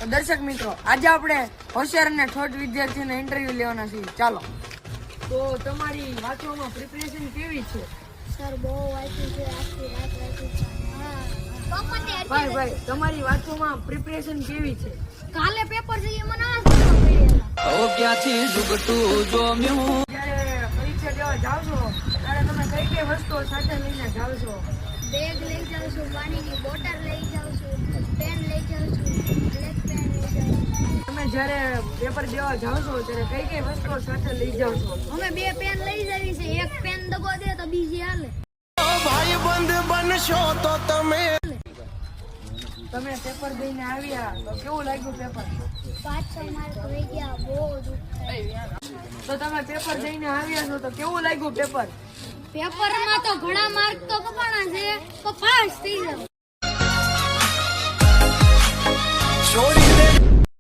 તો દર્શક મિત્રો, આજે આપણે હોશિયાર અને ઠોઠ વિદ્યાર્થીઓને ઇન્ટરવ્યુ લેવાના છીએ. ચાલો. તો તમારી વાંચવામાં પ્રિપરેશન કેવી છે? સર બહુ વાંચ્યું છે, આખી રાત વાંચ્યું છે. ભાઈ તમારી વાંચવામાં પ્રિપરેશન કેવી છે? કાલે પેપર છે એ મને આ ખબર પડી. ક્યાંથી ઝુકતું જોમ્યું. જ્યારે પરીક્ષા દેવા જાવ છો ત્યારે તમે કઈ કઈ વસ્તુઓ સાથે લઈને જાવ છો? બેગ લઈ જાઉં છું, પાણીની બોટલ લઈ જાઉં છું, પેન લઈ જાઉં છું, બ્લેક પેન લઈ જાઉં છું. તમે જ્યારે પેપર દેવા જાવ છો ત્યારે કઈ કઈ વસ્તુઓ સાથે લઈ જાવ છો? અમે 2 પેન લઈ જવી છે, એક પેન દબો દે તો બીજી હાલે. ભાઈ બંધ બનશો તો તમે પેપર દઈને આવ્યા તો કેવું લાગ્યું પેપર? 5-6 માર્ક રહી ગયા, બહુ દુઃખ થાય. તો તમે પેપર દઈને આવ્યા છો તો કેવું લાગ્યું પેપર? પેપરમાં તો ઘણા માર્ક તો કપાણા છે, તો પાસ થઈ જાવ.